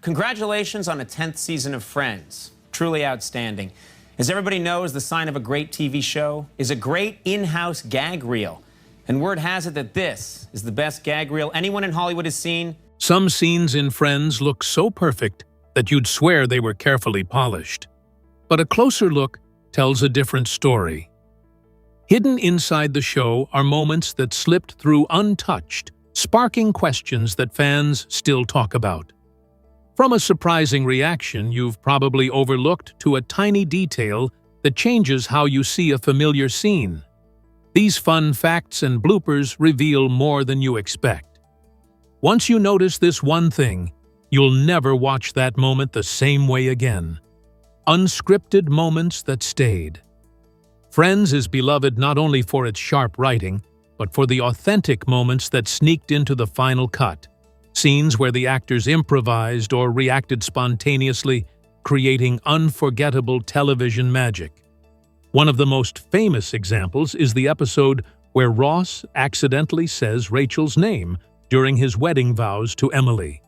Congratulations on a 10th season of Friends. Truly outstanding. As everybody knows, the sign of a great TV show is a great in-house gag reel. And word has it that this is the best gag reel anyone in Hollywood has seen. Some scenes in Friends look so perfect that you'd swear they were carefully polished. But a closer look tells a different story. Hidden inside the show are moments that slipped through untouched, sparking questions that fans still talk about. From a surprising reaction you've probably overlooked to a tiny detail that changes how you see a familiar scene. These fun facts and bloopers reveal more than you expect. Once you notice this one thing, you'll never watch that moment the same way again. Unscripted moments that stayed. Friends is beloved not only for its sharp writing, but for the authentic moments that sneaked into the final cut. Scenes where the actors improvised or reacted spontaneously, creating unforgettable television magic. One of the most famous examples is the episode where Ross accidentally says Rachel's name during his wedding vows to Emily.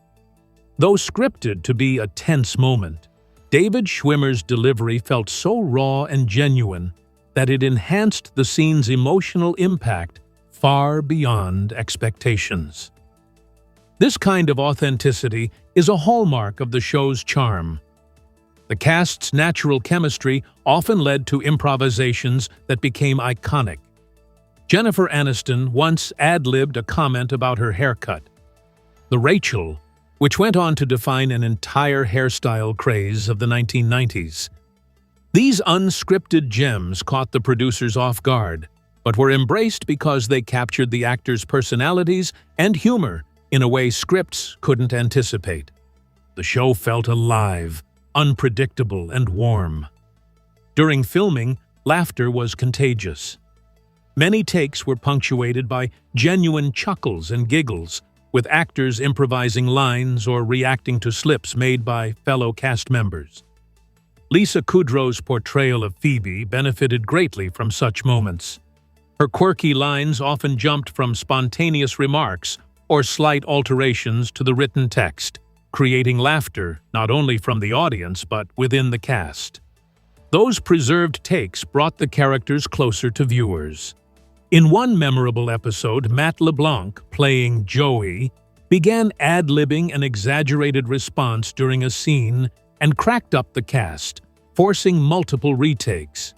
Though scripted to be a tense moment, David Schwimmer's delivery felt so raw and genuine that it enhanced the scene's emotional impact far beyond expectations. This kind of authenticity is a hallmark of the show's charm. The cast's natural chemistry often led to improvisations that became iconic. Jennifer Aniston once ad-libbed a comment about her haircut. The Rachel, which went on to define an entire hairstyle craze of the 1990s. These unscripted gems caught the producers off guard, but were embraced because they captured the actors' personalities and humor in a way scripts couldn't anticipate. The show felt alive, unpredictable, and warm. During filming, laughter was contagious. Many takes were punctuated by genuine chuckles and giggles, with actors improvising lines or reacting to slips made by fellow cast members. Lisa Kudrow's portrayal of Phoebe benefited greatly from such moments. Her quirky lines often jumped from spontaneous remarks or slight alterations to the written text, creating laughter not only from the audience but within the cast. Those preserved takes brought the characters closer to viewers. In one memorable episode, Matt LeBlanc, playing Joey, began ad-libbing an exaggerated response during a scene and cracked up the cast, forcing multiple retakes.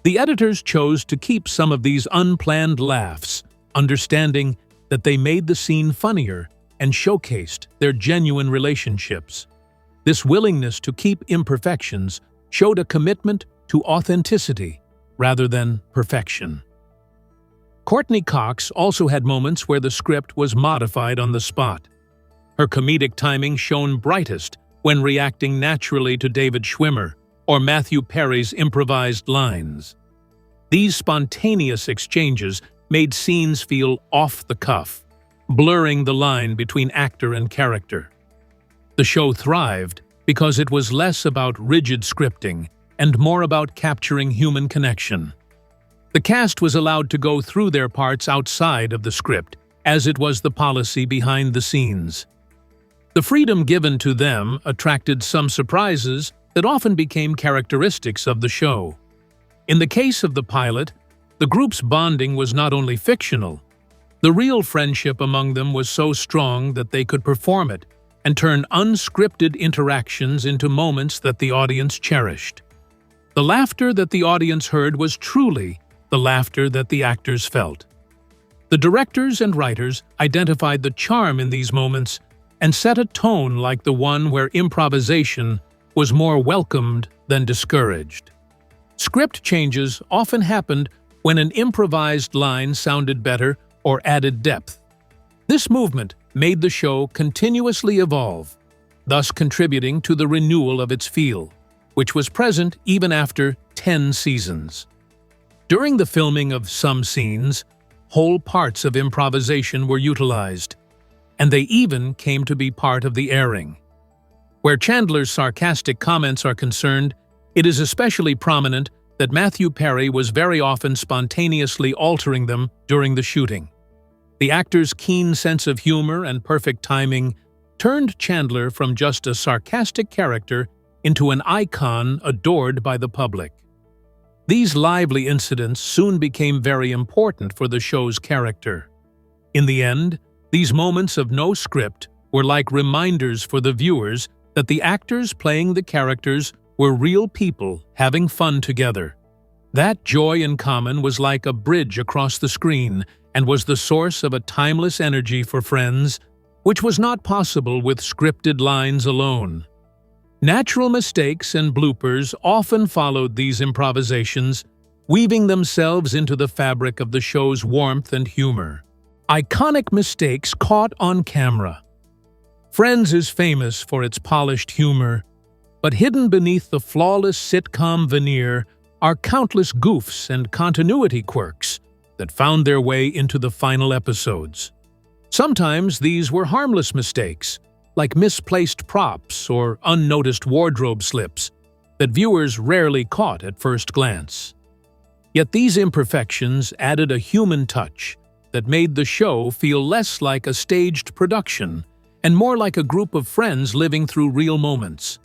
The editors chose to keep some of these unplanned laughs, understanding that they made the scene funnier and showcased their genuine relationships. This willingness to keep imperfections showed a commitment to authenticity rather than perfection. Courtney Cox also had moments where the script was modified on the spot. Her comedic timing shone brightest when reacting naturally to David Schwimmer or Matthew Perry's improvised lines. These spontaneous exchanges made scenes feel off the cuff, blurring the line between actor and character. The show thrived because it was less about rigid scripting and more about capturing human connection. The cast was allowed to go through their parts outside of the script, as it was the policy behind the scenes. The freedom given to them attracted some surprises that often became characteristics of the show. In the case of the pilot, the group's bonding was not only fictional. The real friendship among them was so strong that they could perform it and turn unscripted interactions into moments that the audience cherished. The laughter that the audience heard was truly the laughter that the actors felt. The directors and writers identified the charm in these moments and set a tone like the one where improvisation was more welcomed than discouraged. Script changes often happened when an improvised line sounded better or added depth. This movement made the show continuously evolve, thus contributing to the renewal of its feel, which was present even after 10 seasons. During the filming of some scenes, whole parts of improvisation were utilized, and they even came to be part of the airing. Where Chandler's sarcastic comments are concerned, it is especially prominent that Matthew Perry was very often spontaneously altering them during the shooting. The actor's keen sense of humor and perfect timing turned Chandler from just a sarcastic character into an icon adored by the public. These lively incidents soon became very important for the show's character. In the end, these moments of no script were like reminders for the viewers that the actors playing the characters were real people having fun together. That joy in common was like a bridge across the screen and was the source of a timeless energy for Friends, which was not possible with scripted lines alone. Natural mistakes and bloopers often followed these improvisations, weaving themselves into the fabric of the show's warmth and humor. Iconic mistakes caught on camera. Friends is famous for its polished humor, but hidden beneath the flawless sitcom veneer are countless goofs and continuity quirks that found their way into the final episodes. Sometimes these were harmless mistakes, like misplaced props or unnoticed wardrobe slips that viewers rarely caught at first glance. Yet these imperfections added a human touch that made the show feel less like a staged production and more like a group of friends living through real moments.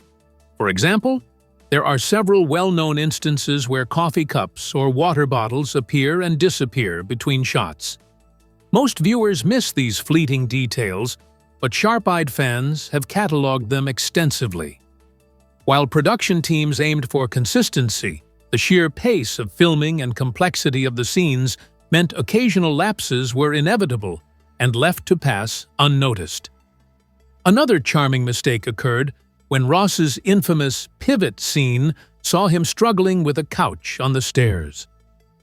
For example, there are several well-known instances where coffee cups or water bottles appear and disappear between shots. Most viewers miss these fleeting details, but sharp-eyed fans have cataloged them extensively. While production teams aimed for consistency, the sheer pace of filming and complexity of the scenes meant occasional lapses were inevitable and left to pass unnoticed. Another charming mistake occurred when Ross's infamous pivot scene saw him struggling with a couch on the stairs.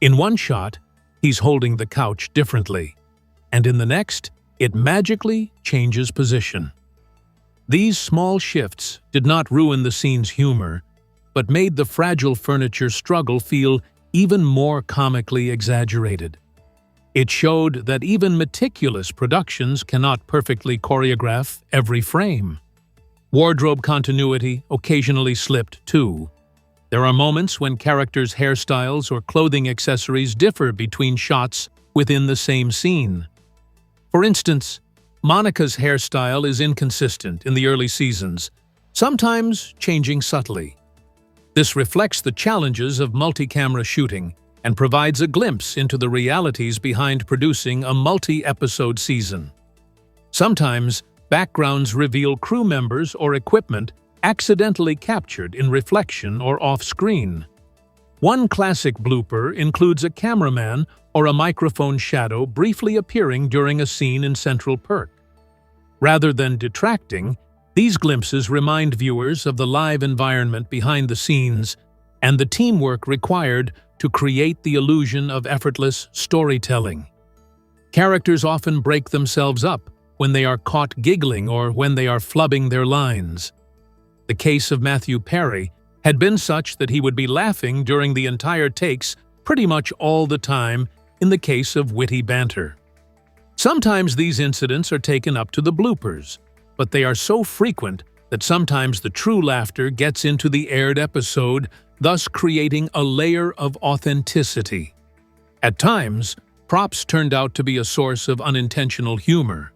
In one shot, he's holding the couch differently, and in the next, it magically changes position. These small shifts did not ruin the scene's humor, but made the fragile furniture struggle feel even more comically exaggerated. It showed that even meticulous productions cannot perfectly choreograph every frame. Wardrobe continuity occasionally slipped too. There are moments when characters' hairstyles or clothing accessories differ between shots within the same scene. For instance, Monica's hairstyle is inconsistent in the early seasons, sometimes changing subtly. This reflects the challenges of multi-camera shooting and provides a glimpse into the realities behind producing a multi-episode season. Sometimes, backgrounds reveal crew members or equipment accidentally captured in reflection or off-screen. One classic blooper includes a cameraman or a microphone shadow briefly appearing during a scene in Central Perk. Rather than detracting, these glimpses remind viewers of the live environment behind the scenes and the teamwork required to create the illusion of effortless storytelling. Characters often break themselves up when they are caught giggling or when they are flubbing their lines. The case of Matthew Perry had been such that he would be laughing during the entire takes pretty much all the time in the case of witty banter. Sometimes these incidents are taken up to the bloopers, but they are so frequent that sometimes the true laughter gets into the aired episode, thus creating a layer of authenticity. At times, props turned out to be a source of unintentional humor.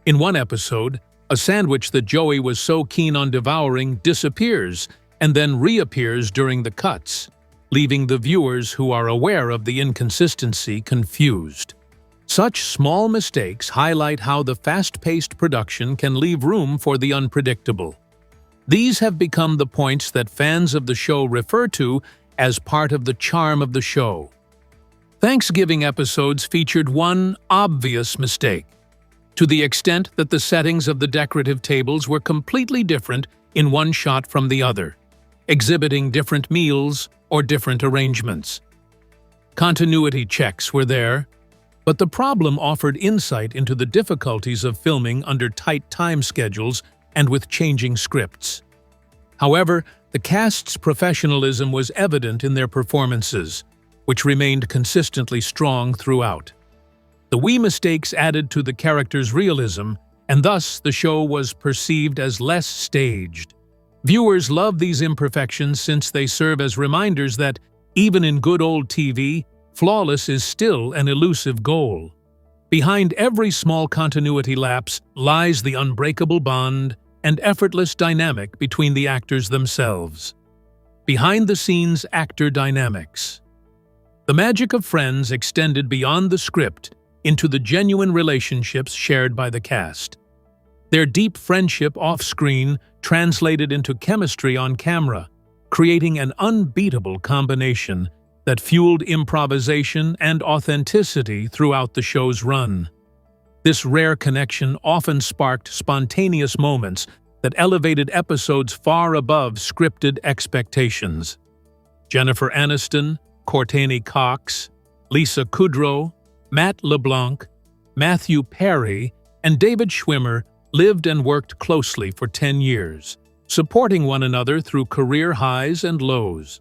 In one episode, a sandwich that Joey was so keen on devouring disappears and then reappears during the cuts, leaving the viewers who are aware of the inconsistency confused. Such small mistakes highlight how the fast-paced production can leave room for the unpredictable. These have become the points that fans of the show refer to as part of the charm of the show. Thanksgiving episodes featured one obvious mistake, to the extent that the settings of the decorative tables were completely different in one shot from the other, exhibiting different meals or different arrangements. Continuity checks were there, but the problem offered insight into the difficulties of filming under tight time schedules and with changing scripts. However, the cast's professionalism was evident in their performances, which remained consistently strong throughout. The wee mistakes added to the characters' realism, and thus the show was perceived as less staged. Viewers love these imperfections since they serve as reminders that, even in good old TV, flawless is still an elusive goal. Behind every small continuity lapse lies the unbreakable bond and effortless dynamic between the actors themselves. Behind-the-scenes actor dynamics. The magic of Friends extended beyond the script into the genuine relationships shared by the cast. Their deep friendship off-screen translated into chemistry on camera, creating an unbeatable combination that fueled improvisation and authenticity throughout the show's run. This rare connection often sparked spontaneous moments that elevated episodes far above scripted expectations. Jennifer Aniston, Courtney Cox, Lisa Kudrow, Matt LeBlanc, Matthew Perry, and David Schwimmer lived and worked closely for 10 years, supporting one another through career highs and lows.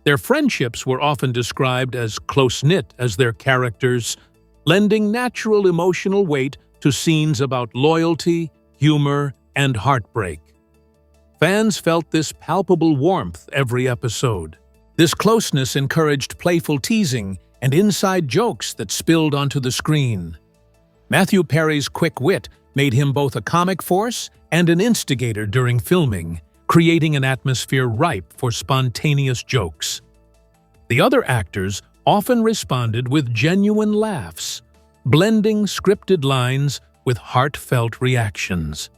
Their friendships were often described as close-knit as their characters, lending natural emotional weight to scenes about loyalty, humor, and heartbreak. Fans felt this palpable warmth every episode. This closeness encouraged playful teasing and inside jokes that spilled onto the screen. Matthew Perry's quick wit made him both a comic force and an instigator during filming, creating an atmosphere ripe for spontaneous jokes. The other actors often responded with genuine laughs, blending scripted lines with heartfelt reactions.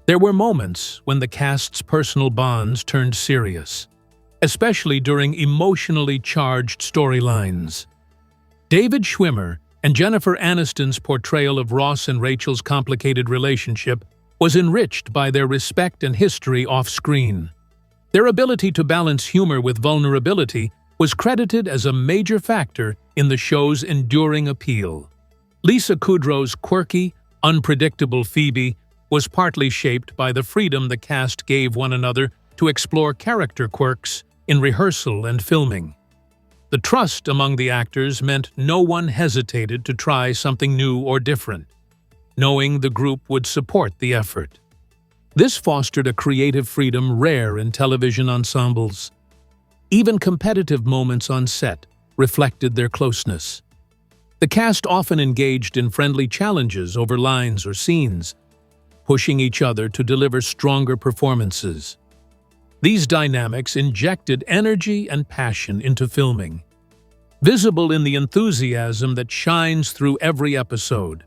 There were moments when the cast's personal bonds turned serious, especially during emotionally charged storylines. David Schwimmer and Jennifer Aniston's portrayal of Ross and Rachel's complicated relationship was enriched by their respect and history off-screen. Their ability to balance humor with vulnerability was credited as a major factor in the show's enduring appeal. Lisa Kudrow's quirky, unpredictable Phoebe was partly shaped by the freedom the cast gave one another to explore character quirks in rehearsal and filming. The trust among the actors meant no one hesitated to try something new or different, knowing the group would support the effort. This fostered a creative freedom rare in television ensembles. Even competitive moments on set reflected their closeness. The cast often engaged in friendly challenges over lines or scenes, pushing each other to deliver stronger performances. These dynamics injected energy and passion into filming, visible in the enthusiasm that shines through every episode.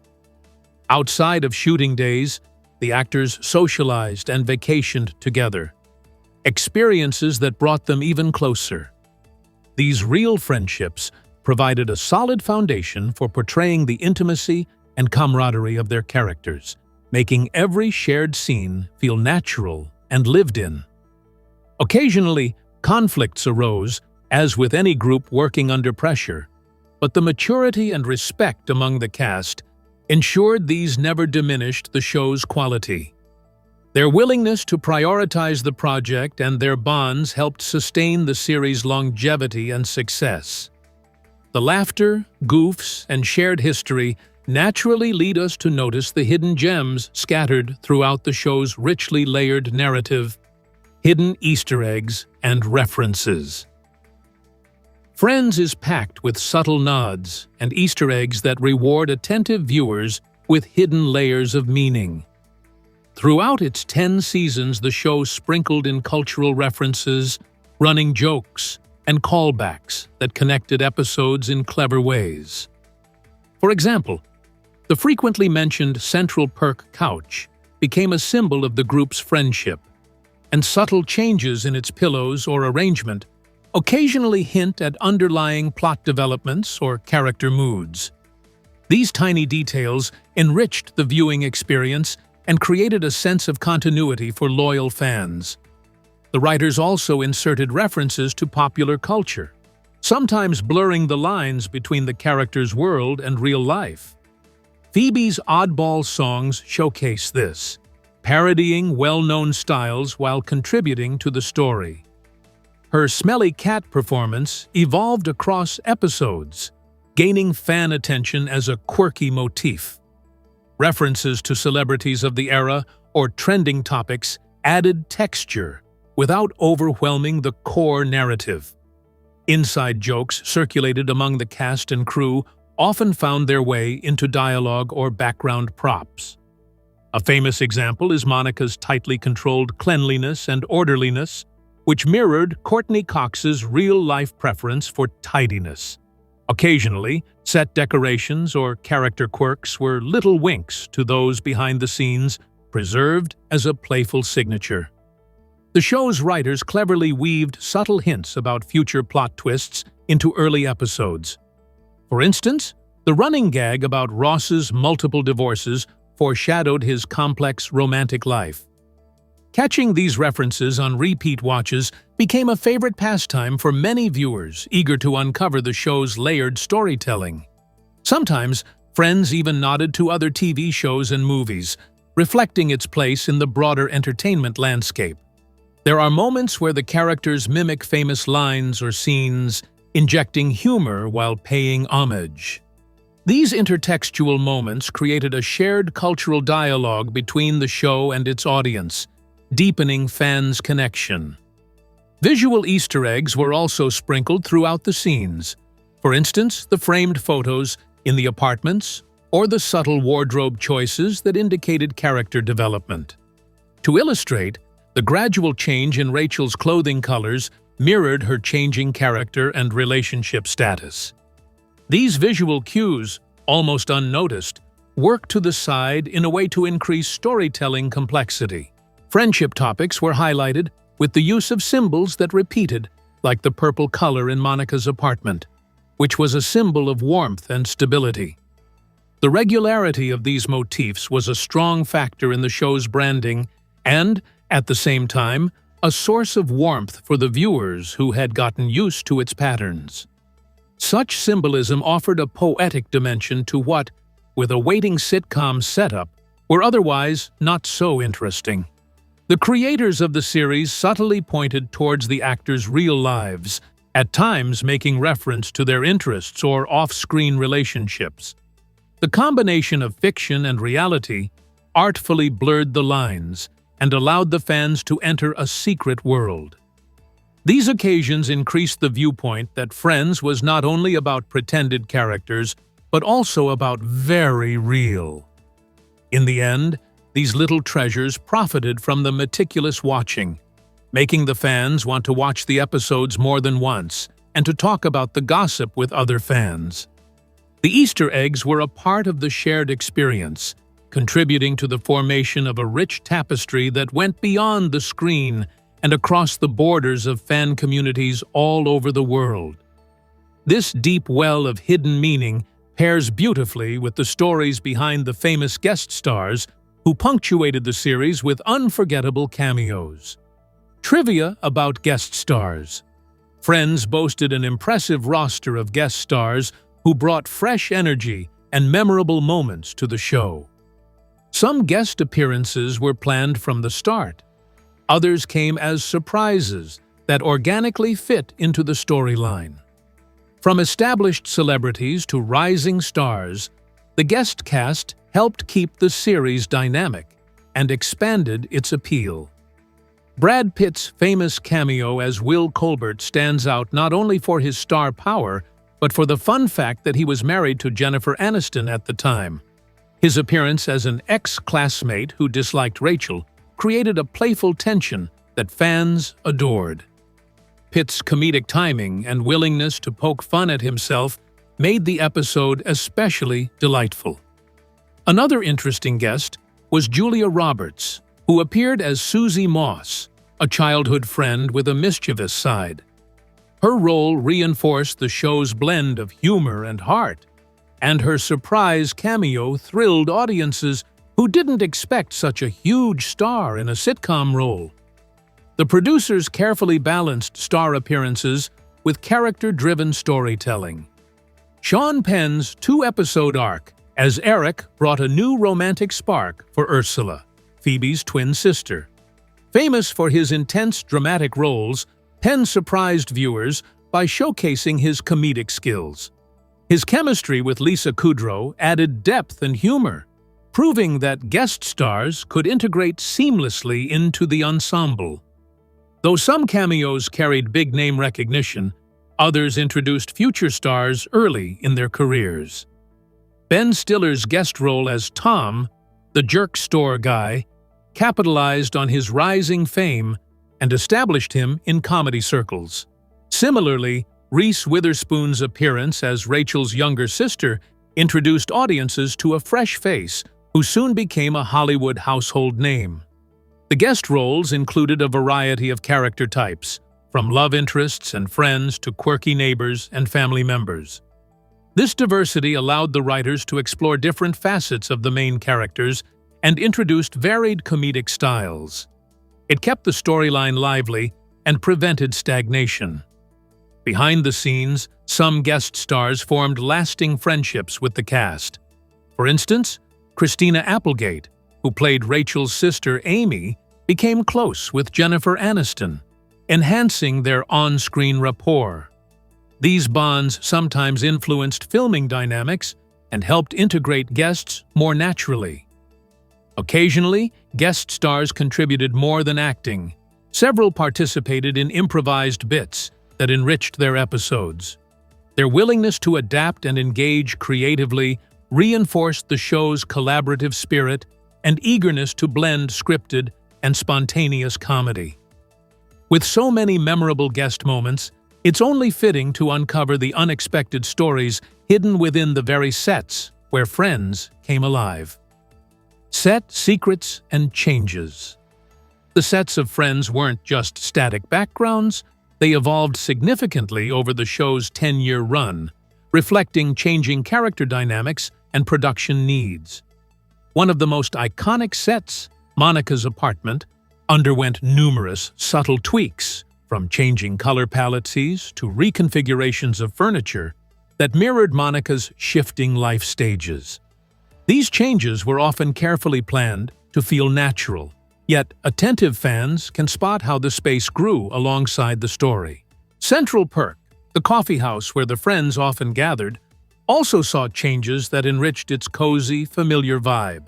Outside of shooting days, the actors socialized and vacationed together, experiences that brought them even closer. These real friendships provided a solid foundation for portraying the intimacy and camaraderie of their characters, making every shared scene feel natural and lived in. Occasionally, conflicts arose, as with any group working under pressure, but the maturity and respect among the cast ensured these never diminished the show's quality. Their willingness to prioritize the project and their bonds helped sustain the series' longevity and success. The laughter, goofs, and shared history naturally lead us to notice the hidden gems scattered throughout the show's richly layered narrative, hidden Easter eggs, and references. Friends is packed with subtle nods and Easter eggs that reward attentive viewers with hidden layers of meaning. Throughout its 10 seasons, the show sprinkled in cultural references, running jokes, and callbacks that connected episodes in clever ways. For example, the frequently mentioned Central Perk couch became a symbol of the group's friendship, and subtle changes in its pillows or arrangement occasionally hint at underlying plot developments or character moods. These tiny details enriched the viewing experience and created a sense of continuity for loyal fans. The writers also inserted references to popular culture, sometimes blurring the lines between the characters' world and real life. Phoebe's oddball songs showcase this, parodying well-known styles while contributing to the story. Her smelly cat performance evolved across episodes, gaining fan attention as a quirky motif. References to celebrities of the era or trending topics added texture without overwhelming the core narrative. Inside jokes circulated among the cast and crew, often found their way into dialogue or background props. A famous example is Monica's tightly controlled cleanliness and orderliness, which mirrored Courtney Cox's real-life preference for tidiness. Occasionally, set decorations or character quirks were little winks to those behind the scenes, preserved as a playful signature. The show's writers cleverly weaved subtle hints about future plot twists into early episodes. For instance, the running gag about Ross's multiple divorces foreshadowed his complex romantic life. Catching these references on repeat watches became a favorite pastime for many viewers eager to uncover the show's layered storytelling. Sometimes, Friends even nodded to other TV shows and movies, reflecting its place in the broader entertainment landscape. There are moments where the characters mimic famous lines or scenes, injecting humor while paying homage. These intertextual moments created a shared cultural dialogue between the show and its audience, deepening fans' connection. Visual Easter eggs were also sprinkled throughout the scenes. For instance, the framed photos in the apartments or the subtle wardrobe choices that indicated character development. To illustrate, the gradual change in Rachel's clothing colors mirrored her changing character and relationship status. These visual cues, almost unnoticed, worked to the side in a way to increase storytelling complexity. Friendship topics were highlighted with the use of symbols that repeated, like the purple color in Monica's apartment, which was a symbol of warmth and stability. The regularity of these motifs was a strong factor in the show's branding and, at the same time, a source of warmth for the viewers who had gotten used to its patterns. Such symbolism offered a poetic dimension to what, with a waiting sitcom setup, were otherwise not so interesting. The creators of the series subtly pointed towards the actors' real lives, at times making reference to their interests or off-screen relationships. The combination of fiction and reality artfully blurred the lines and allowed the fans to enter a secret world. These occasions increased the viewpoint that Friends was not only about pretended characters, but also about very real. In the end, these little treasures profited from the meticulous watching, making the fans want to watch the episodes more than once and to talk about the gossip with other fans. The Easter eggs were a part of the shared experience, contributing to the formation of a rich tapestry that went beyond the screen and across the borders of fan communities all over the world. This deep well of hidden meaning pairs beautifully with the stories behind the famous guest stars who punctuated the series with unforgettable cameos. Trivia about guest stars. Friends boasted an impressive roster of guest stars who brought fresh energy and memorable moments to the show. Some guest appearances were planned from the start. Others came as surprises that organically fit into the storyline. From established celebrities to rising stars, the guest cast helped keep the series dynamic and expanded its appeal. Brad Pitt's famous cameo as Will Colbert stands out not only for his star power, but for the fun fact that he was married to Jennifer Aniston at the time. His appearance as an ex-classmate who disliked Rachel created a playful tension that fans adored. Pitt's comedic timing and willingness to poke fun at himself made the episode especially delightful. Another interesting guest was Julia Roberts, who appeared as Susie Moss, a childhood friend with a mischievous side. Her role reinforced the show's blend of humor and heart, and her surprise cameo thrilled audiences who didn't expect such a huge star in a sitcom role. The producers carefully balanced star appearances with character-driven storytelling. Sean Penn's two-episode arc as Eric brought a new romantic spark for Ursula, Phoebe's twin sister. Famous for his intense dramatic roles, Penn surprised viewers by showcasing his comedic skills. His chemistry with Lisa Kudrow added depth and humor, proving that guest stars could integrate seamlessly into the ensemble. Though some cameos carried big-name recognition, others introduced future stars early in their careers. Ben Stiller's guest role as Tom, the jerk store guy, capitalized on his rising fame and established him in comedy circles. Similarly, Reese Witherspoon's appearance as Rachel's younger sister introduced audiences to a fresh face who soon became a Hollywood household name. The guest roles included a variety of character types, from love interests and friends to quirky neighbors and family members. This diversity allowed the writers to explore different facets of the main characters and introduced varied comedic styles. It kept the storyline lively and prevented stagnation. Behind the scenes, some guest stars formed lasting friendships with the cast. For instance, Christina Applegate, who played Rachel's sister Amy, became close with Jennifer Aniston, enhancing their on-screen rapport. These bonds sometimes influenced filming dynamics and helped integrate guests more naturally. Occasionally, guest stars contributed more than acting. Several participated in improvised bits that enriched their episodes. Their willingness to adapt and engage creatively reinforced the show's collaborative spirit and eagerness to blend scripted and spontaneous comedy. With so many memorable guest moments, it's only fitting to uncover the unexpected stories hidden within the very sets where Friends came alive. Set secrets and changes. The sets of Friends weren't just static backgrounds, they evolved significantly over the show's 10-year run, reflecting changing character dynamics and production needs. One of the most iconic sets, Monica's apartment, underwent numerous subtle tweaks, from changing color palettes to reconfigurations of furniture that mirrored Monica's shifting life stages. These changes were often carefully planned to feel natural, yet attentive fans can spot how the space grew alongside the story. Central Perk, the coffee house where the Friends often gathered, also saw changes that enriched its cozy, familiar vibe.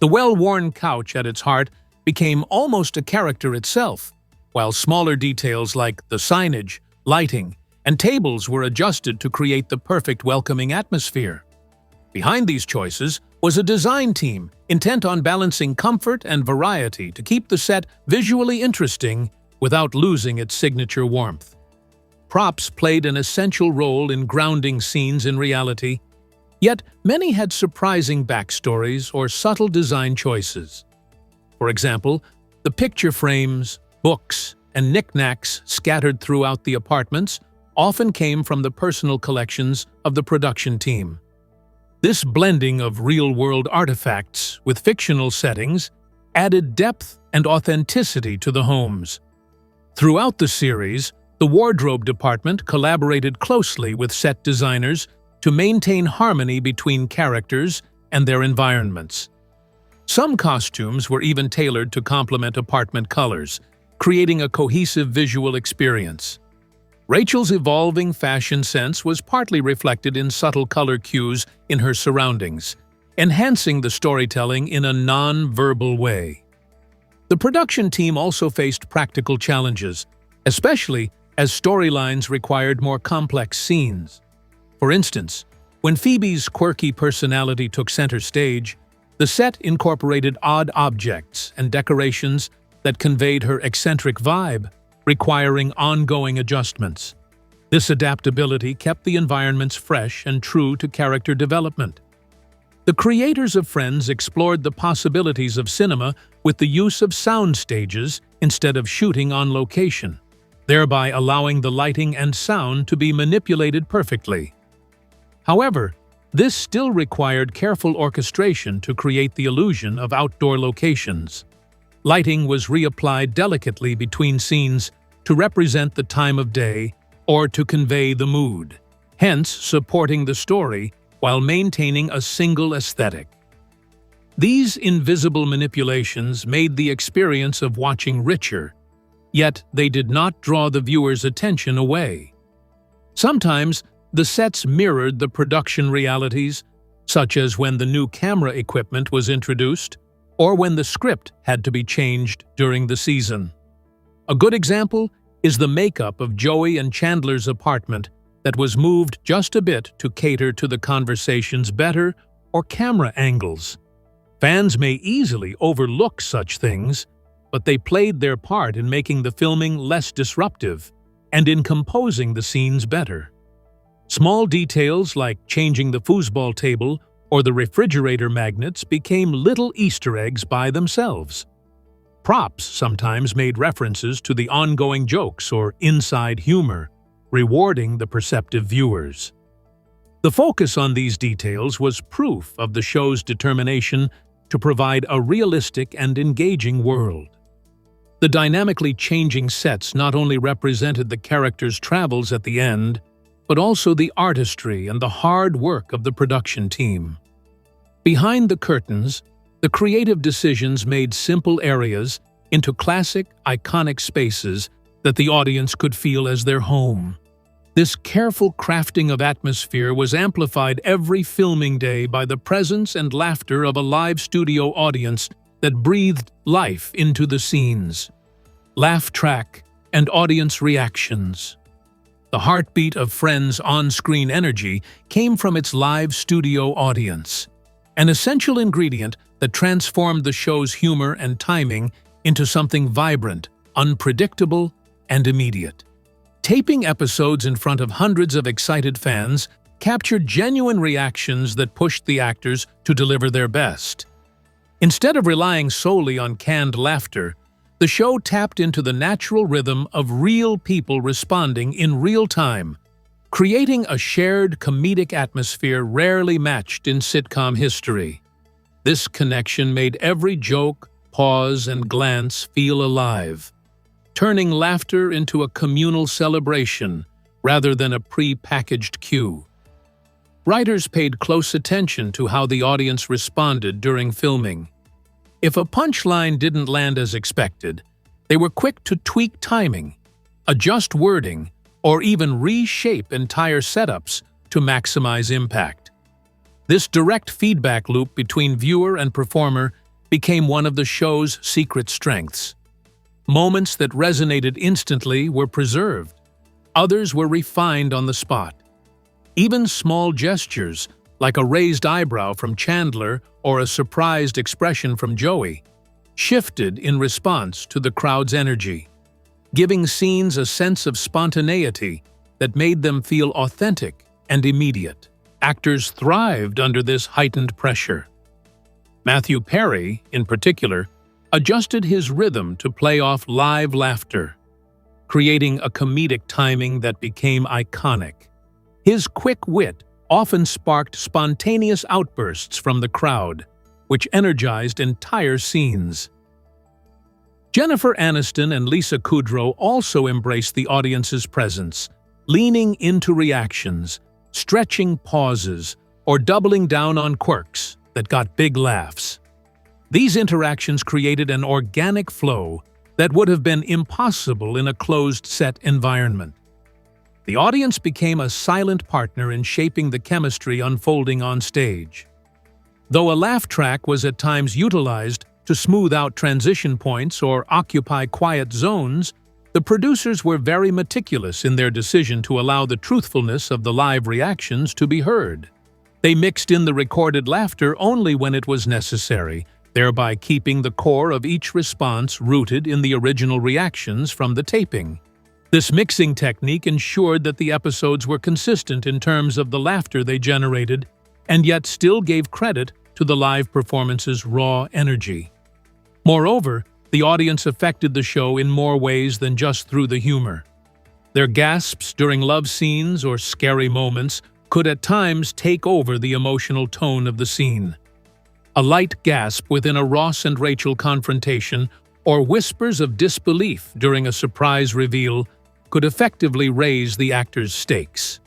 The well-worn couch at its heart became almost a character itself, while smaller details like the signage, lighting, and tables were adjusted to create the perfect welcoming atmosphere. Behind these choices was a design team intent on balancing comfort and variety to keep the set visually interesting without losing its signature warmth. Props played an essential role in grounding scenes in reality, yet many had surprising backstories or subtle design choices. For example, the picture frames, books, and knickknacks scattered throughout the apartments often came from the personal collections of the production team. This blending of real-world artifacts with fictional settings added depth and authenticity to the homes. Throughout the series, the wardrobe department collaborated closely with set designers to maintain harmony between characters and their environments. Some costumes were even tailored to complement apartment colors, creating a cohesive visual experience. Rachel's evolving fashion sense was partly reflected in subtle color cues in her surroundings, enhancing the storytelling in a non-verbal way. The production team also faced practical challenges, especially as storylines required more complex scenes. For instance, when Phoebe's quirky personality took center stage, the set incorporated odd objects and decorations that conveyed her eccentric vibe, requiring ongoing adjustments. This adaptability kept the environments fresh and true to character development. The creators of Friends explored the possibilities of cinema with the use of sound stages instead of shooting on location, thereby allowing the lighting and sound to be manipulated perfectly. However, this still required careful orchestration to create the illusion of outdoor locations. Lighting was reapplied delicately between scenes to represent the time of day or to convey the mood, hence supporting the story while maintaining a single aesthetic. These invisible manipulations made the experience of watching richer, yet they did not draw the viewer's attention away. Sometimes, the sets mirrored the production realities, such as when the new camera equipment was introduced, or when the script had to be changed during the season. A good example is the makeup of Joey and Chandler's apartment that was moved just a bit to cater to the conversation's better or camera angles. Fans may easily overlook such things, but they played their part in making the filming less disruptive and in composing the scenes better. Small details like changing the foosball table or the refrigerator magnets became little Easter eggs by themselves. Props sometimes made references to the ongoing jokes or inside humor, rewarding the perceptive viewers. The focus on these details was proof of the show's determination to provide a realistic and engaging world. The dynamically changing sets not only represented the characters' travels at the end, but also the artistry and the hard work of the production team. Behind the curtains, the creative decisions made simple areas into classic, iconic spaces that the audience could feel as their home. This careful crafting of atmosphere was amplified every filming day by the presence and laughter of a live studio audience that breathed life into the scenes. Laugh track and audience reactions. The heartbeat of Friends' on-screen energy came from its live studio audience, an essential ingredient that transformed the show's humor and timing into something vibrant, unpredictable, and immediate. Taping episodes in front of hundreds of excited fans captured genuine reactions that pushed the actors to deliver their best. Instead of relying solely on canned laughter, the show tapped into the natural rhythm of real people responding in real time, creating a shared comedic atmosphere rarely matched in sitcom history. This connection made every joke, pause, and glance feel alive, turning laughter into a communal celebration rather than a pre-packaged cue. Writers paid close attention to how the audience responded during filming. If a punchline didn't land as expected, they were quick to tweak timing, adjust wording, or even reshape entire setups to maximize impact. This direct feedback loop between viewer and performer became one of the show's secret strengths. Moments that resonated instantly were preserved. Others were refined on the spot. Even small gestures, like a raised eyebrow from Chandler or a surprised expression from Joey, shifted in response to the crowd's energy, giving scenes a sense of spontaneity that made them feel authentic and immediate. Actors thrived under this heightened pressure. Matthew Perry, in particular, adjusted his rhythm to play off live laughter, creating a comedic timing that became iconic. His quick wit often sparked spontaneous outbursts from the crowd, which energized entire scenes. Jennifer Aniston and Lisa Kudrow also embraced the audience's presence, leaning into reactions, stretching pauses, or doubling down on quirks that got big laughs. These interactions created an organic flow that would have been impossible in a closed-set environment. The audience became a silent partner in shaping the chemistry unfolding on stage. Though a laugh track was at times utilized to smooth out transition points or occupy quiet zones, the producers were very meticulous in their decision to allow the truthfulness of the live reactions to be heard. They mixed in the recorded laughter only when it was necessary, thereby keeping the core of each response rooted in the original reactions from the taping. This mixing technique ensured that the episodes were consistent in terms of the laughter they generated, and yet still gave credit to the live performance's raw energy. Moreover, the audience affected the show in more ways than just through the humor. Their gasps during love scenes or scary moments could at times take over the emotional tone of the scene. A light gasp within a Ross and Rachel confrontation or whispers of disbelief during a surprise reveal could effectively raise the actors' stakes.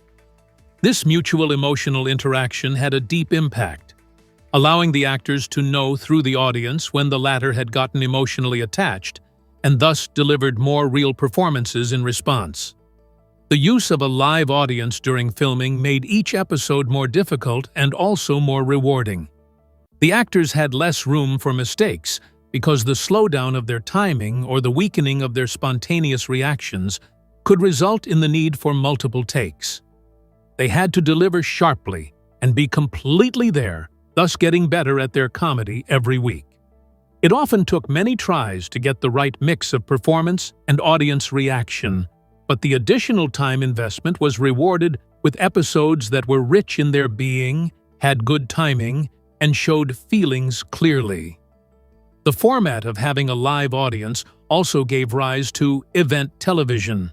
This mutual emotional interaction had a deep impact, allowing the actors to know through the audience when the latter had gotten emotionally attached and thus delivered more real performances in response. The use of a live audience during filming made each episode more difficult and also more rewarding. The actors had less room for mistakes because the slowdown of their timing or the weakening of their spontaneous reactions could result in the need for multiple takes. they had to deliver sharply and be completely there, thus getting better at their comedy every week. It often took many tries to get the right mix of performance and audience reaction, but the additional time investment was rewarded with episodes that were rich in their being, had good timing, and showed feelings clearly. The format of having a live audience also gave rise to event television.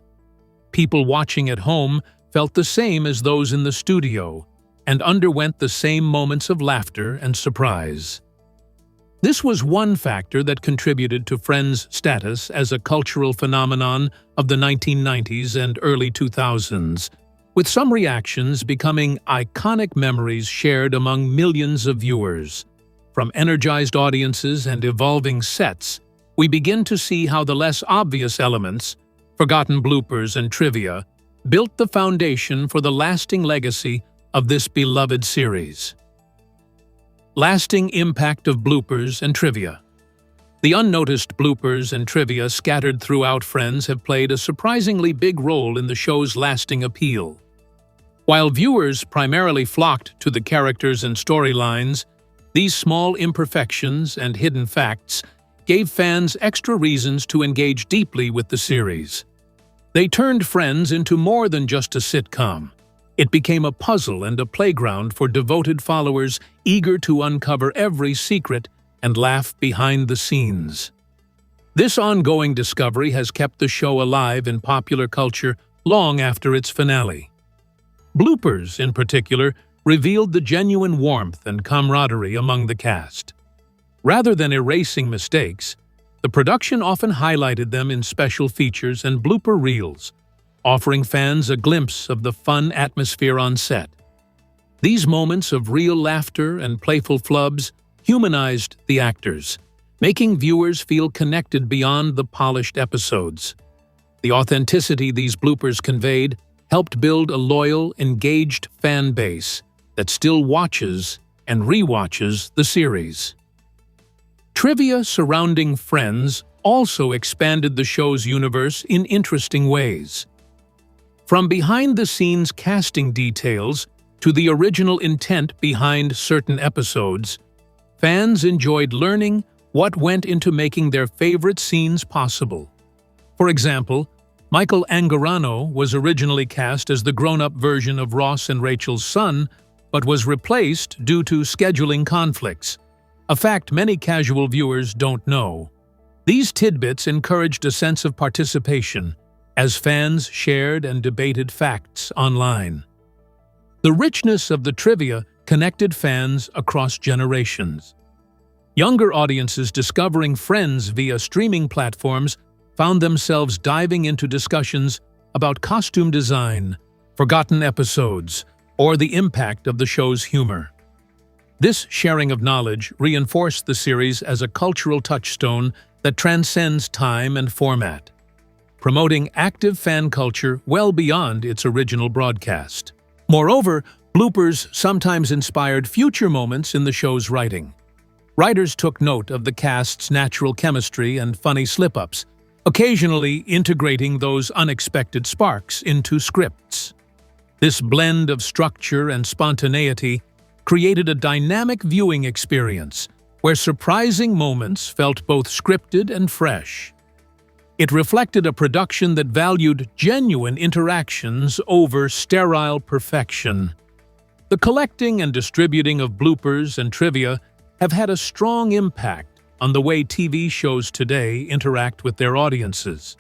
People watching at home felt the same as those in the studio and underwent the same moments of laughter and surprise. This was one factor that contributed to Friends' status as a cultural phenomenon of the 1990s and early 2000s, with some reactions becoming iconic memories shared among millions of viewers. From energized audiences and evolving sets, we begin to see how the less obvious elements, forgotten bloopers and trivia, built the foundation for the lasting legacy of this beloved series. Lasting impact of bloopers and trivia. The unnoticed bloopers and trivia scattered throughout Friends have played a surprisingly big role in the show's lasting appeal. While viewers primarily flocked to the characters and storylines, these small imperfections and hidden facts gave fans extra reasons to engage deeply with the series. They turned Friends into more than just a sitcom. It became a puzzle and a playground for devoted followers eager to uncover every secret and laugh behind the scenes. This ongoing discovery has kept the show alive in popular culture long after its finale. Bloopers, in particular, revealed the genuine warmth and camaraderie among the cast. Rather than erasing mistakes, the production often highlighted them in special features and blooper reels, offering fans a glimpse of the fun atmosphere on set. These moments of real laughter and playful flubs humanized the actors, making viewers feel connected beyond the polished episodes. The authenticity these bloopers conveyed helped build a loyal, engaged fan base that still watches and rewatches the series. Trivia surrounding Friends also expanded the show's universe in interesting ways. From behind-the-scenes casting details to the original intent behind certain episodes, fans enjoyed learning what went into making their favorite scenes possible. For example, Michael Angarano was originally cast as the grown-up version of Ross and Rachel's son, but was replaced due to scheduling conflicts, a fact many casual viewers don't know. These tidbits encouraged a sense of participation as fans shared and debated facts online. The richness of the trivia connected fans across generations. Younger audiences discovering Friends via streaming platforms found themselves diving into discussions about costume design, forgotten episodes, or the impact of the show's humor. This sharing of knowledge reinforced the series as a cultural touchstone that transcends time and format, promoting active fan culture well beyond its original broadcast. Moreover, bloopers sometimes inspired future moments in the show's writing. Writers took note of the cast's natural chemistry and funny slip-ups, occasionally integrating those unexpected sparks into scripts. This blend of structure and spontaneity created a dynamic viewing experience where surprising moments felt both scripted and fresh. It reflected a production that valued genuine interactions over sterile perfection. The collecting and distributing of bloopers and trivia have had a strong impact on the way TV shows today interact with their audiences.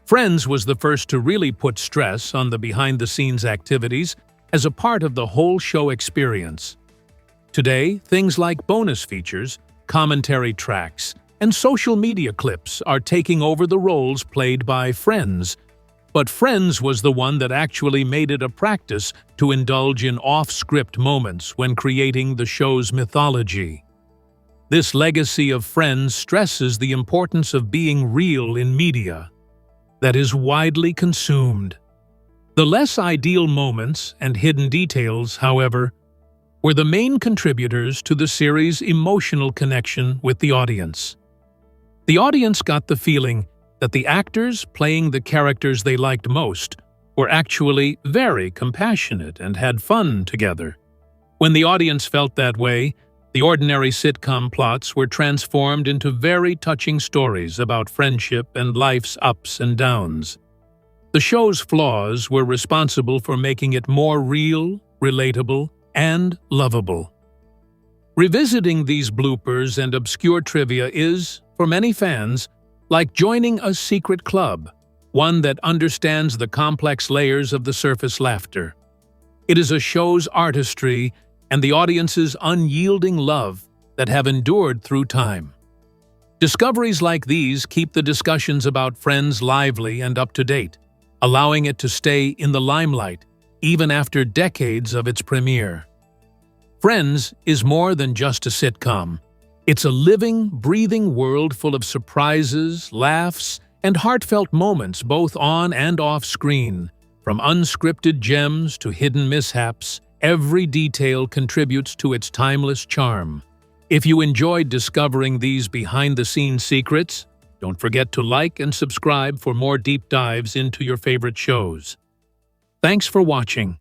Friends was the first to really put stress on the behind-the-scenes activities as a part of the whole show experience. Today, things like bonus features, commentary tracks, and social media clips are taking over the roles played by Friends. But Friends was the one that actually made it a practice to indulge in off-script moments when creating the show's mythology. This legacy of Friends stresses the importance of being real in media that is widely consumed. The less ideal moments and hidden details, however, were the main contributors to the series' emotional connection with the audience. The audience got the feeling that the actors playing the characters they liked most were actually very compassionate and had fun together. When the audience felt that way, the ordinary sitcom plots were transformed into very touching stories about friendship and life's ups and downs. The show's flaws were responsible for making it more real, relatable, and lovable. Revisiting these bloopers and obscure trivia is, for many fans, like joining a secret club, one that understands the complex layers of the surface laughter. It is a show's artistry and the audience's unyielding love that have endured through time. Discoveries like these keep the discussions about Friends lively and up to date, allowing it to stay in the limelight even after decades of its premiere. Friends is more than just a sitcom. It's a living, breathing world full of surprises, laughs, and heartfelt moments both on and off screen. From unscripted gems to hidden mishaps, every detail contributes to its timeless charm. If you enjoyed discovering these behind-the-scenes secrets, don't forget to like and subscribe for more deep dives into your favorite shows. Thanks for watching.